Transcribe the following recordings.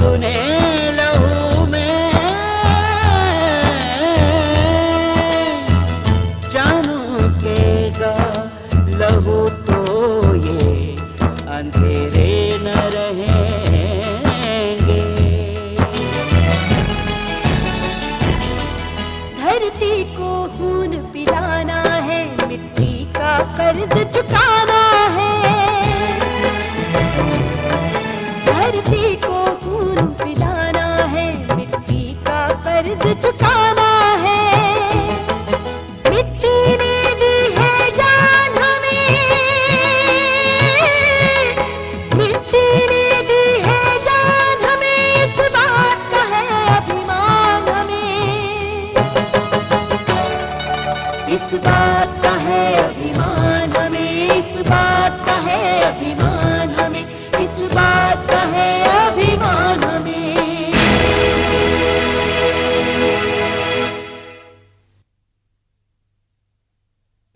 अपने लहू में, चमकेगा लहू तो ये अंधेरे न रहेंगे। धरती को खून पिलाना है, मिट्टी का कर्ज चुकाना है। धरती को खून पिलाना है, मिट्टी का कर्ज चुकाना है। मिट्टी ने दी है जान हमें, मिट्टी ने दी है जान हमें, इस बात का है अभिमान हमें। इस बात का है अभिमान हमें, इस बात का है अभिमान हमें, इस बात का है अभिमान हमें।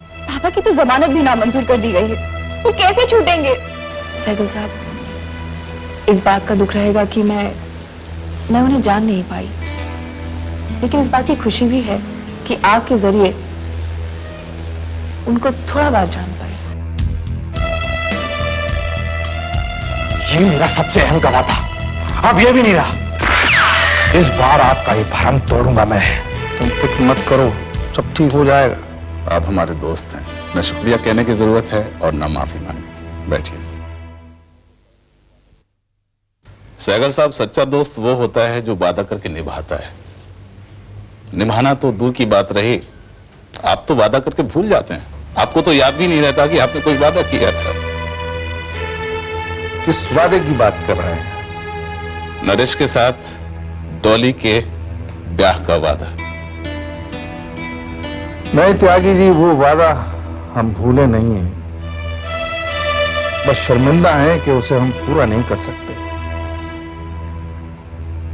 पापा की तो जमानत भी नामंजूर कर दी गई है, वो कैसे छूटेंगे? सहगल साहब, इस बात का दुख रहेगा कि मैं उन्हें जान नहीं पाई, लेकिन इस बात की खुशी भी है कि आपके जरिए उनको थोड़ा बात जान पाई। ये मेरा सबसे अहम गवाह था, अब ये भी नहीं रहा। इस बार आपका ये भ्रम तोड़ूंगा मैं। तुम फिक्र मत करो, सब ठीक हो जाएगा। आप हमारे दोस्त हैं, न शुक्रिया कहने की जरूरत है और न माफी मांगने की। बैठिए। सहगल साहब, सच्चा दोस्त वो होता है जो वादा करके निभाता है। निभाना तो दूर की बात रही, आप तो वादा करके भूल जाते हैं। आपको तो याद भी नहीं रहता कि आपने कोई वादा किया था। किस वादे की बात कर रहे हैं? नरेश के साथ डॉली के ब्याह का वादा। नहीं त्यागी जी, वो वादा हम भूले नहीं हैं, बस शर्मिंदा हैं कि उसे हम पूरा नहीं कर सकते।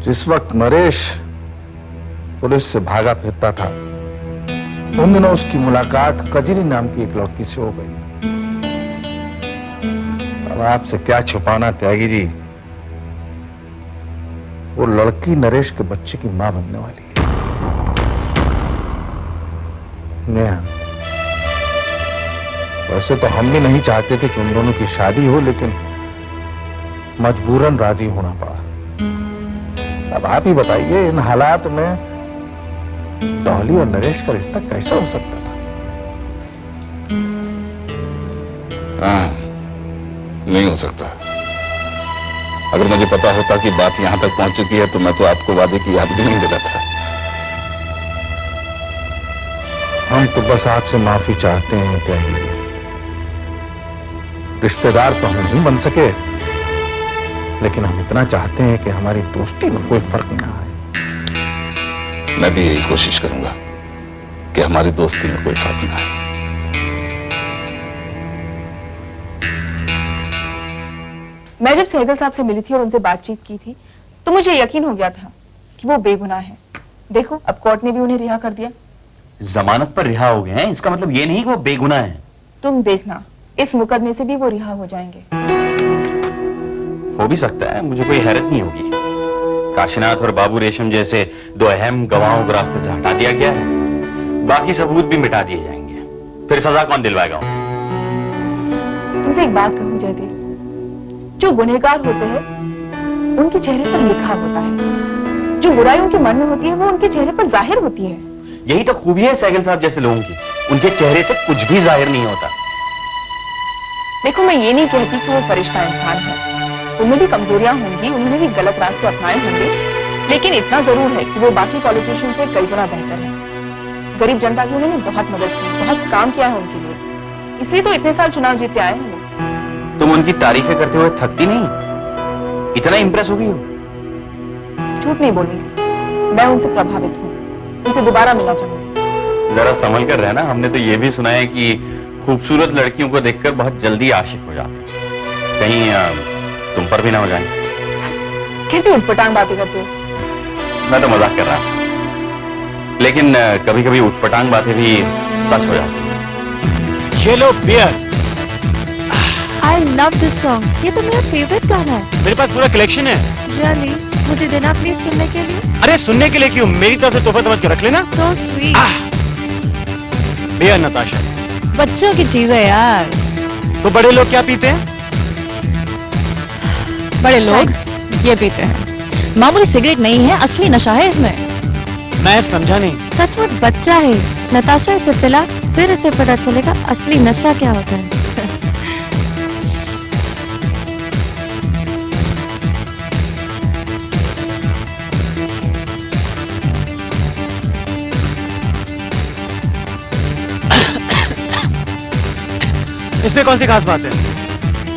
जिस वक्त नरेश पुलिस से भागा फिरता था, उन दिनों उसकी मुलाकात कजरी नाम की एक लड़की से हो गई। अब आपसे क्या छुपाना त्यागी जी, वो लड़की नरेश के बच्चे की मां बनने वाली है। नेहा, वैसे तो हम भी नहीं चाहते थे कि उन दोनों की शादी हो, लेकिन मजबूरन राजी होना पड़ा। अब आप ही बताइए, इन हालात में डॉली और नरेश का रिश्ता कैसा हो सकता था? हाँ, नहीं हो सकता। अगर मुझे पता होता कि बात यहां तक पहुंच चुकी है तो मैं तो आपको वादे की याद भी नहीं दिलाता। हम तो बस आपसे माफी चाहते हैं त्यागी। रिश्तेदार तो हम नहीं बन सके, लेकिन हम इतना चाहते हैं कि हमारी दोस्ती में कोई फर्क ना आए। मैं भी यही कोशिश करूंगा कि हमारी दोस्ती में कोई फर्क ना आए। मैं जब सहगल साहब से मिली थी और उनसे बातचीत की थी, तो मुझे यकीन हो गया था कि वो बेगुनाह हैं। देखो, अब कोर्ट ने भी उन्हें रिहा कर दिया। जमानत पर रिहा हो गए हैं, इसका मतलब ये नहीं कि वो बेगुनाह हैं। तुम देखना, इस मुकदमे से भी वो रिहा हो जाएंगे। हो भी सकता है, मुझे कोई हैरत नहीं होगी। काशीनाथ और बाबू रेशम जैसे दो अहम गवाहों को रास्ते से हटा दिया गया है, बाकी सबूत भी मिटा दिए जाएंगे। फिर सजा कौन दिलवाएगा? तुमसे एक बात कहूं जयदेव, जो गुनहगार होते हैं उनके चेहरे पर लिखा होता है, जो बुराई उनके मन में होती है वो उनके चेहरे पर जाहिर होती है। यही तो खूबी है सहगल साहब जैसे लोगों की, उनके चेहरे से कुछ भी जाहिर नहीं होता। देखो, मैं ये नहीं कहती कि वो फरिश्ता इंसान है, उनमें भी कमजोरियां होंगी, उन्होंने भी गलत रास्ते अपनाए होंगे, लेकिन इतना जरूर है कि वो बाकी पॉलिटिशियन से कई गुना बेहतर है। गरीब जनता की उन्होंने बहुत मदद की, बहुत काम किया है उनके लिए, इसलिए तो इतने साल चुनाव जीते आए हैं वो। तुम उनकी तारीफें करते हुए थकती नहीं? इतना इंप्रेस हो गई हो? झूठ नहीं बोलूंगी, मैं उनसे प्रभावित हूँ, उनसे दोबारा मिलना चाहूंगी। जरा संभल कर रहना, हमने तो ये भी सुना है कि खूबसूरत लड़कियों को देखकर बहुत जल्दी आशिक हो जाते हैं। कहीं तुम पर भी ना हो जाए। कैसी उटपटांग बातें करते हो? मैं तो मजाक कर रहा हूं, लेकिन कभी कभी उटपटांग बातें भी सच हो जाती हैं। ये लो beer. I love this song. ये तो मेरा फेवरेट गाना है। मेरे पास पूरा कलेक्शन है। Really? मुझे देना प्लीज सुनने के लिए। अरे सुनने के लिए क्यों, मेरी तरफ से तोहफा समझ के रख लेना। So sweet. भैया नताशा, बच्चों की चीज है यार। तो बड़े लोग क्या पीते हैं? बड़े लोग ये पीते हैं। मामूली सिगरेट नहीं है, असली नशा है इसमें। मैं समझा नहीं। सचमुच बच्चा है, नताशा इसे पिला, फिर इसे पता चलेगा असली नशा क्या होता है। इसमें कौन सी खास बात है?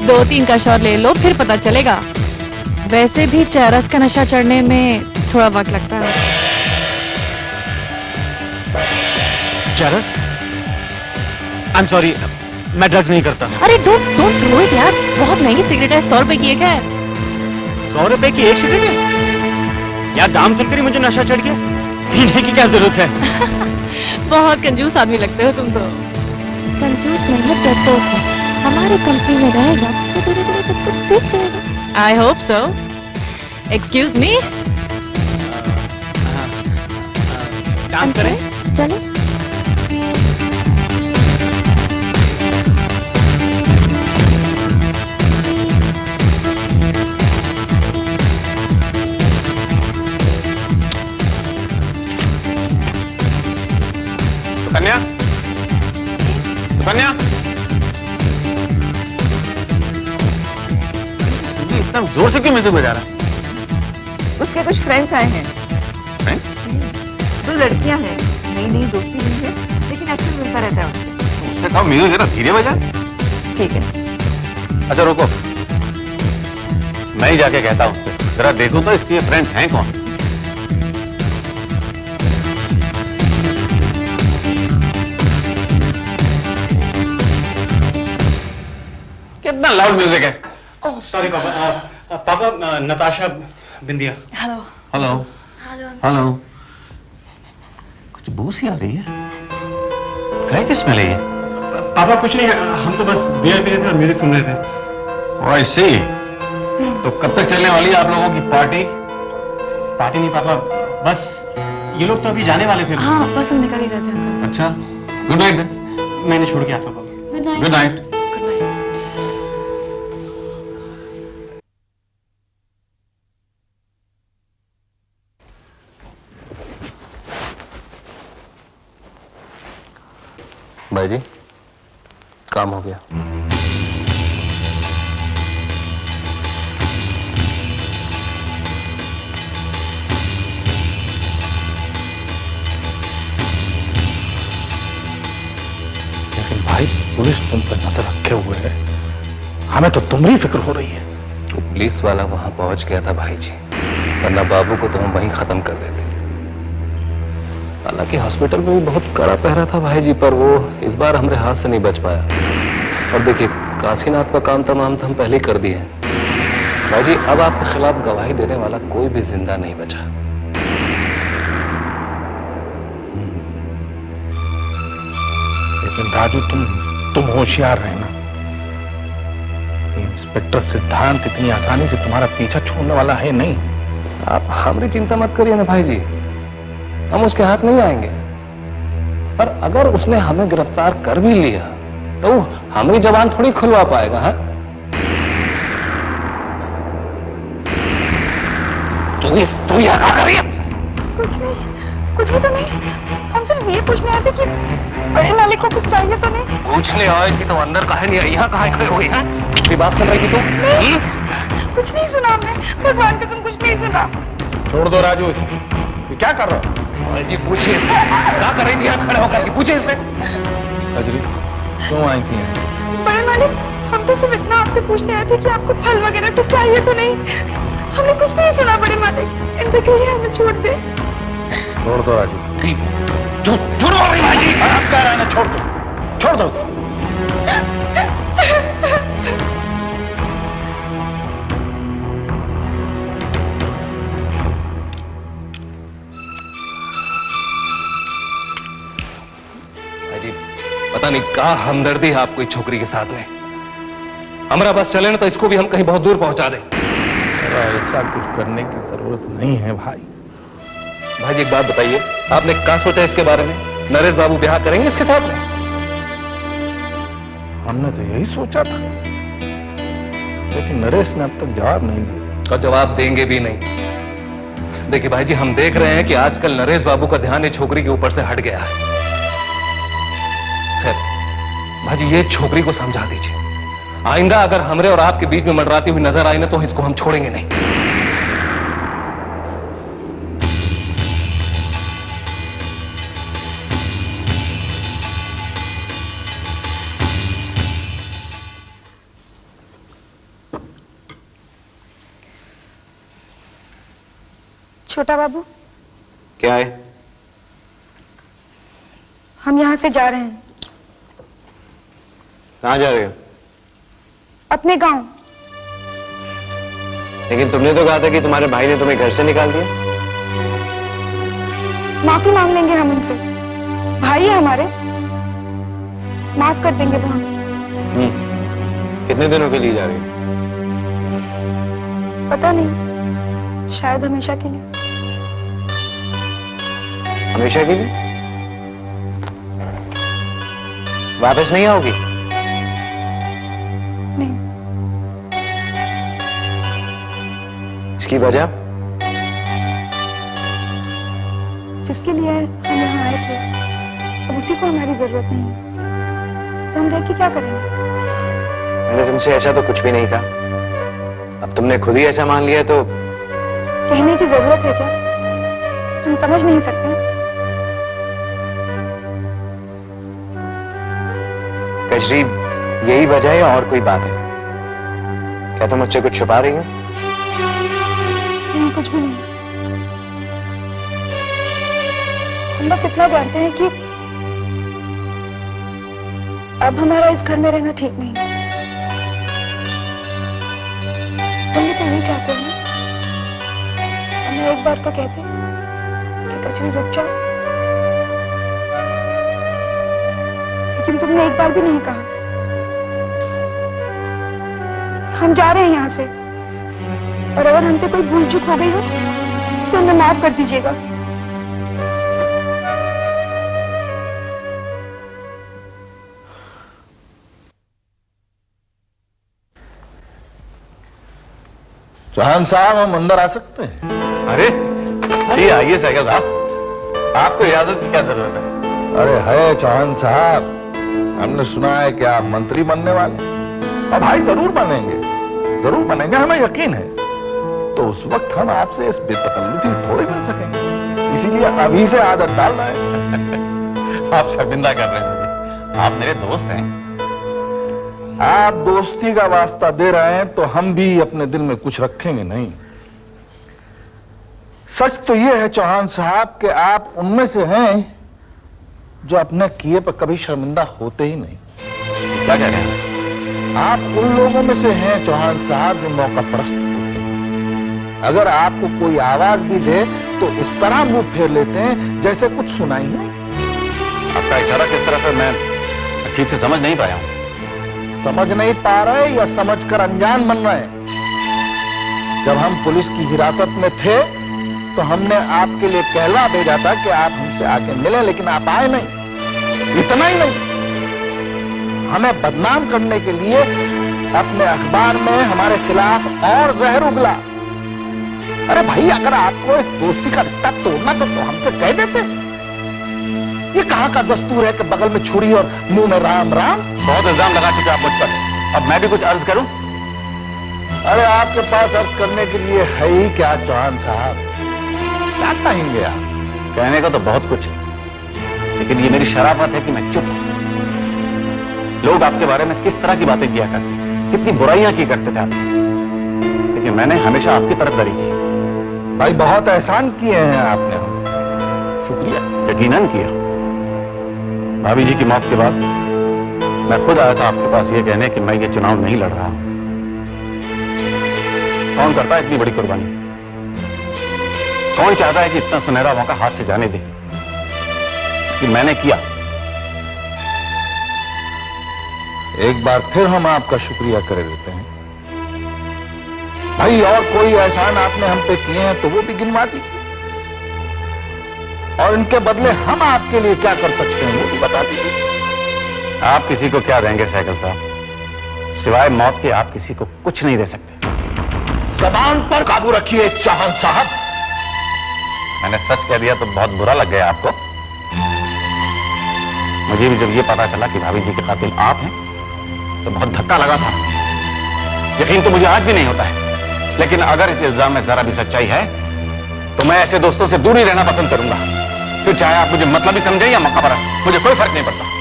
2-3 का शॉट ले लो, फिर पता चलेगा। वैसे भी चरस का नशा चढ़ने में थोड़ा वक्त लगता है। चरस? आई एम सॉरी, मैं ड्रग्स नहीं करता। अरे डोंट थ्रो इट यार, बहुत महंगी सिगरेट है, 100 रुपए की एक है। 100 रुपए की एक सिगरेट है? यार दाम सुनकर ही मुझे नशा चढ़ गया। पीने की क्या जरूरत है? बहुत कंजूस आदमी लगते हो तुम तो। कंजूस नहीं है, डरपोक है। हमारी कंपनी में रहेगा तो धीरे धीरे सब कुछ सीख जाएगा। I hope so. Excuse me, dance करें? चलो। कन्या, कन्या, इतना जोर से क्यों म्यूजिक बजा रहा? उसके कुछ फ्रेंड्स आए हैं। फ्रेंड्स? 2 लड़कियां हैं, नई नई दोस्ती हुई है, लेकिन अक्सर मिलता रहता है उनसे। उसने कहा म्यूजिक जरा धीरे बजा। ठीक है। अच्छा रुको, मैं ही जाके कहता हूँ उससे, जरा देखो तो इसके फ्रेंड्स हैं कौन। कितना लाउड म्यूजिक है। ओह सॉरी पापा। पापा नताशा बिंदिया। हेलो। Hello hello. कुछ बू सी आ रही है, कहीं किस में ले ये? पापा कुछ नहीं, हम तो बस बियर पी रहे थे और म्यूजिक सुन रहे थे। आई सी। तो कब तक चलने वाली है आप लोगों की पार्टी? पार्टी नहीं पापा, बस ये लोग तो अभी जाने वाले थे। हाँ, बस हम निकल ही रहे थे अंकल। अच्छा, गुड नाइट देन। मैंने छोड़ के आता हूँ पापा। Good night. Good night. भाई जी, काम हो गया। लेकिन भाई पुलिस तुम पर नजर रखे हुए है, हमें तो तुम्हारी फिक्र हो रही है। तो पुलिस वाला वहां पहुंच गया था भाई जी, वरना बाबू को तो हम वहीं खत्म कर देते। हालांकि हॉस्पिटल में भी बहुत कड़ा पहरा था भाई जी, पर वो इस बार हमारे हाथ से नहीं बच पाया। और देखिए, काशीनाथ का काम तमाम तो हम पहले ही कर दिए हैं भाई जी। अब आपके खिलाफ गवाही देने वाला कोई भी जिंदा नहीं बचा। लेकिन राजू, तुम होशियार रहना। इंस्पेक्टर सिद्धांत इतनी आसानी से तुम्हारा पीछा छोड़ने वाला है नहीं। आप हमारी चिंता मत करिए ना भाई जी, हम उसके हाथ नहीं आएंगे। पर अगर उसने हमें गिरफ्तार कर भी लिया तो हमारी जबान थोड़ी खुलवा पाएगा। हाँ, तू यहाँ क्या कर रही है? कुछ नहीं, कुछ भी तो नहीं। हम सिर्फ ये पूछने आए थे कि बड़े मालिक को कुछ चाहिए तो नहीं। पूछने आई थी तो अंदर काहे नहीं आई, यहाँ काहे खड़ी हो गई है? मेरी बात सुन रही थी तू? कुछ नहीं सुना हमने, भगवान कसम कुछ नहीं सुना। छोड़ दो राजू इसे, ये क्या कर रहा है? जी पूछिए इससे, क्या कर रही थी यहाँ खड़े होकर? पूछिए इससे। अजरी, क्यों आई थी? बड़े मालिक, हम तो सिर्फ इतना आपसे पूछने आए थे कि आपको फल वगैरह कुछ चाहिए तो नहीं। हमने कुछ नहीं सुना बड़े मालिक, इनसे कहिए हमें छोड़ दे। छोड़ दो राजू। झूठ बोल रही भाई जी। आप कह रहे हैं ना, छोड़ दो उसे। पता नहीं क्या हमदर्दी है आपको इस छोकरी के साथ में। हमारा बस चले ना तो इसको भी हम कहीं बहुत दूर पहुंचा दें। ऐसा कुछ करने की जरूरत जरूरत नहीं है भाई। भाई जी एक बात बताइए, आपने क्या सोचा इसके बारे में? नरेश बाबू ब्याह करेंगे इसके साथ में? हमने तो यही सोचा था, लेकिन नरेश ने अब तक जवाब नहीं दिया। और जवाब देंगे भी नहीं। देखिए भाई जी, हम देख रहे हैं कि आजकल नरेश बाबू का ध्यान ये छोकरी के ऊपर से हट गया है। खैर भाई जी, ये छोकरी को समझा दीजिए, आइंदा अगर हमरे और आपके बीच में मंडराती हुई नजर आई ना तो इसको हम छोड़ेंगे नहीं। छोटा बाबू, क्या है? हम यहाँ से जा रहे हैं। कहाँ जा रहे हो? अपने गांव। लेकिन तुमने तो कहा था कि तुम्हारे भाई ने तुम्हें घर से निकाल दिया। माफी मांग लेंगे हम उनसे, भाई है हमारे, माफ कर देंगे वो हमें। कितने दिनों के लिए जा रही हो? पता नहीं, शायद हमेशा के लिए। हमेशा के लिए? वापस नहीं आओगी? नहीं। इसकी वजह? जिसके लिए हम यहाँ आए थे, अब उसी को हमारी जरूरत नहीं है, तो हम रह के क्या करेंगे? मैंने तुमसे ऐसा तो कुछ भी नहीं कहा। अब तुमने खुद ही ऐसा मान लिया तो कहने की जरूरत है क्या? हम समझ नहीं सकते। कजरी, यही वजह है या और कोई बात है? क्या तुम मुझसे कुछ छुपा रही हो? नहीं, कुछ भी नहीं। हम बस इतना जानते हैं कि अब हमारा इस घर में रहना ठीक नहीं है। हम भी तो नहीं चाहते हैं। हमें एक बार तो कहते कि कचरी रुक जाओ, लेकिन तुमने एक बार भी नहीं कहा। हम जा रहे हैं यहाँ से, और अगर हमसे कोई भूल चूक हो गई हो तो हमें माफ कर दीजिएगा। चौहान साहब, हम अंदर आ सकते हैं? अरे आइए आइए सहगल साहब, आपको इजाजत की क्या जरूरत है? अरे है चौहान साहब, हमने सुना है कि आप मंत्री बनने वाले हैं। और भाई जरूर बनेंगे, जरूर बनेंगे, हमें यकीन है। तो उस वक्त हम आपसे इस बेतकल्लुफी थोड़े मिल सकेंगे, इसीलिए अभी से आदत डाल रहे हैं। आप शर्मिंदा कर रहे हैं मुझे, आप मेरे दोस्त हैं। आप दोस्ती का वास्ता दे रहे हैं तो हम भी अपने दिल में कुछ रखेंगे नहीं। सच तो यह है चौहान साहब कि आप उनमें से हैं जो अपने किए पर कभी शर्मिंदा होते ही नहीं। क्या कह रहे हैं आप उन लोगों में से हैं चौहान साहब जो मौका परस्त होते हैं। अगर आपको कोई आवाज भी दे तो इस तरह मुंह फेर लेते हैं जैसे कुछ सुना ही नहीं। आपका इशारा किस तरफ है मैं ठीक से समझ नहीं पाया हूं। समझ नहीं पा रहे या समझकर अनजान बन रहे हैं? जब हम पुलिस की हिरासत में थे तो हमने आपके लिए कहला भेजा था कि आप हमसे आके मिलें, लेकिन आप आए नहीं। इतना ही नहीं, हमें बदनाम करने के लिए अपने अखबार में हमारे खिलाफ और जहर उगला। अरे भाई, अगर आपको इस दोस्ती का रिश्ता तोड़ना तो हमसे कह देते। ये कहां का दस्तूर है कि बगल में छुरी और मुंह में राम राम। बहुत इल्जाम लगा चुके आप मुझ पर, अब मैं भी कुछ अर्ज करूं? अरे आपके पास अर्ज करने के लिए है ही क्या चौहान साहब? क्या कहेंगे आप? कहने का तो बहुत कुछ है, लेकिन ये मेरी शराफत है कि मैं चुप हूं। लोग आपके बारे में किस तरह की बातें किया करते थे, कितनी बुराइयां की करते थे आप, लेकिन मैंने हमेशा आपकी तरफदारी की। भाई बहुत एहसान किए हैं आपने, हम शुक्रिया। यकीनन किया। भाभी जी की मौत के बाद मैं खुद आया था आपके पास ये कहने कि मैं ये चुनाव नहीं लड़ रहा हूं। कौन करता है इतनी बड़ी कुर्बानी? कौन चाहता है कि इतना सुनहरा मौका हाथ से जाने दे? कि मैंने किया। एक बार फिर हम आपका शुक्रिया कर देते हैं। भाई और कोई एहसान आपने हम पे किए हैं तो वो भी गिनवा दी, और इनके बदले हम आपके लिए क्या कर सकते हैं वो भी बता दीजिए। आप किसी को क्या देंगे सहगल साहब? सिवाय मौत के आप किसी को कुछ नहीं दे सकते। जबान पर काबू रखिए चाहन साहब। मैंने सच कह दिया तो बहुत बुरा लग गया आपको? मुझे भी जब ये पता चला कि भाभी जी के कातिल आप हैं तो बहुत धक्का लगा था। यकीन तो मुझे आज भी नहीं होता है, लेकिन अगर इस इल्जाम में जरा भी सच्चाई है तो मैं ऐसे दोस्तों से दूर ही रहना पसंद करूंगा। फिर चाहे आप मुझे मतलबी समझे या मक्कापरस्त, मुझे कोई फर्क नहीं पड़ता।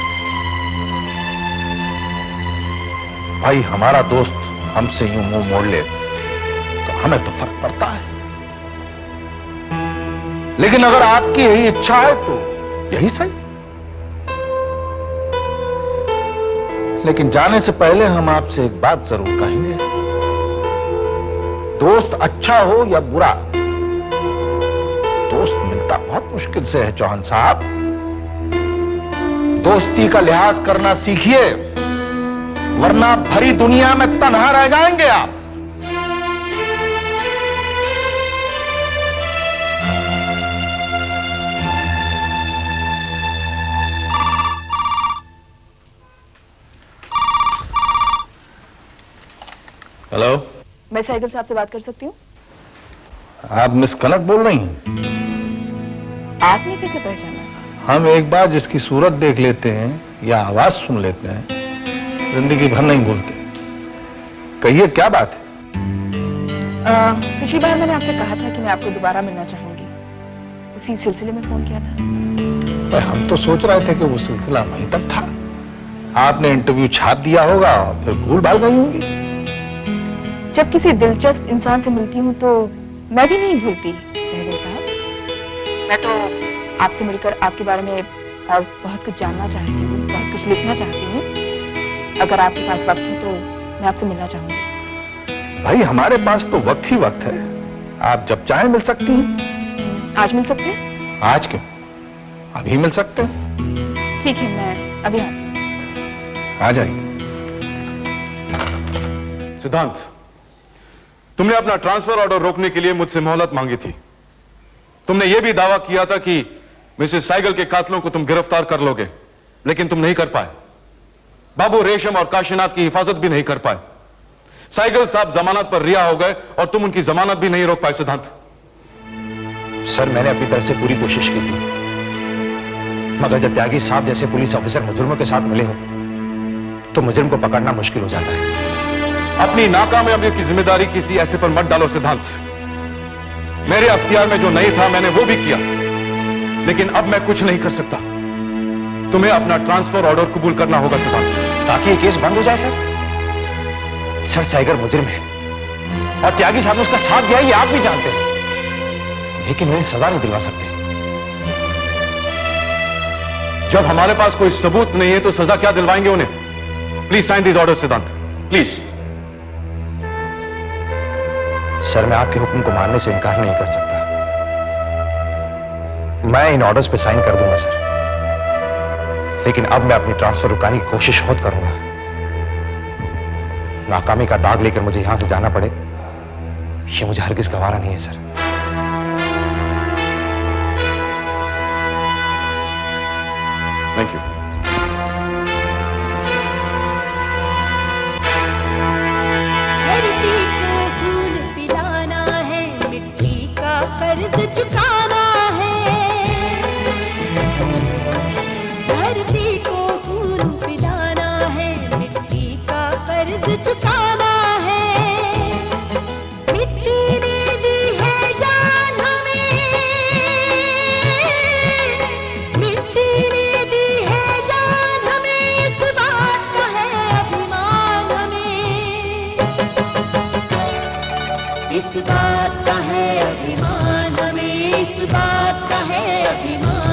भाई हमारा दोस्त हमसे यूं मुंह मोड़ ले तो हमें तो फर्क पड़ता है, लेकिन अगर आपकी यही इच्छा है तो यही सही। लेकिन जाने से पहले हम आपसे एक बात जरूर कहेंगे, दोस्त अच्छा हो या बुरा, दोस्त मिलता बहुत मुश्किल से है चौहान साहब। दोस्ती का लिहाज करना सीखिए, वरना भरी दुनिया में तन्हा रह जाएंगे आप। हेलो, मैं सहगल साहब से बात कर सकती हूँ? आप मिस कनक बोल रही हैं? आपने कैसे पहचाना? हम एक बार जिसकी सूरत देख लेते हैं या आवाज सुन लेते हैं, जिंदगी भर नहीं भूलते। कहिए क्या बात है? पिछली बार मैंने आपसे कहा था कि मैं आपको दोबारा मिलना चाहूंगी, उसी सिलसिले में फोन किया था। पर हम तो सोच रहे थे कि वो सिलसिला वहीं तक था। आपने इंटरव्यू छाप दिया होगा और फिर भूल भाल गई होंगी। जब किसी दिलचस्प इंसान से मिलती हूँ तो मैं भी नहीं भूलती सहगल साहब। मैं तो आपसे मिलकर आपके बारे में और बहुत कुछ जानना चाहती हूँ, बहुत कुछ लिखना चाहती हूँ। अगर आपके पास वक्त हो तो मैं आपसे मिलना चाहूंगी। भाई हमारे पास तो वक्त ही वक्त है, आप जब चाहे मिल सकती हैं। आज मिल सकते हैं? आज क्यों, अभी मिल सकते हैं। ठीक है, मैं अभी आती हूँ। आ जाइए। सिद्धांत, तुमने अपना ट्रांसफर ऑर्डर रोकने के लिए मुझसे मोहलत मांगी थी। तुमने यह भी दावा किया था कि मिसेस साइगल के कातिलों को तुम गिरफ्तार कर लोगे, लेकिन तुम नहीं कर पाए। बाबू रेशम और काशीनाथ की हिफाजत भी नहीं कर पाए। साइगल साहब जमानत पर रिहा हो गए और तुम उनकी जमानत भी नहीं रोक पाए। सिद्धांत, सर मैंने अपनी तरफ से पूरी कोशिश की थी, मगर जब त्यागी साहब जैसे पुलिस ऑफिसर मुजरिमों के साथ मिले हो तो मुजरिम को पकड़ना मुश्किल हो जाता है। अपनी नाकामयाबी की जिम्मेदारी किसी ऐसे पर मत डालो सिद्धांत। मेरे अख्तियार में जो नहीं था मैंने वो भी किया, लेकिन अब मैं कुछ नहीं कर सकता। तुम्हें अपना ट्रांसफर ऑर्डर कबूल करना होगा सिद्धांत, ताकि ये केस बंद हो जाए। सर साइगर मुजरिम है और त्यागी साहब ने उसका साथ दिया, ये आप भी जानते हैं, लेकिन उन्हें सजा नहीं दिलवा सकते। जब हमारे पास कोई सबूत नहीं है तो सजा क्या दिलवाएंगे उन्हें? प्लीज साइन दिस ऑर्डर सिद्धांत, प्लीज। सर मैं आपके हुक्म को मानने से इनकार नहीं कर सकता। मैं इन ऑर्डर्स पे साइन कर दूंगा सर, लेकिन अब मैं अपनी ट्रांसफर रुकाने की कोशिश खुद करूंगा। नाकामी का दाग लेकर मुझे यहां से जाना पड़े, ये मुझे हरगिज गवारा नहीं है सर। Thank you. धरती को फूल पिलाना है, मिट्टी का कर्ज चुकाना है। धरती को फूल पिलाना है, मिट्टी का कर्ज चुकाना है। मिट्टी ने दी है जान हमें, मिट्टी ने दी है जान हमें, इस बात का है अभिमान हमें, इस बात का है अभिमान हमें, इस बात का है अभिमान।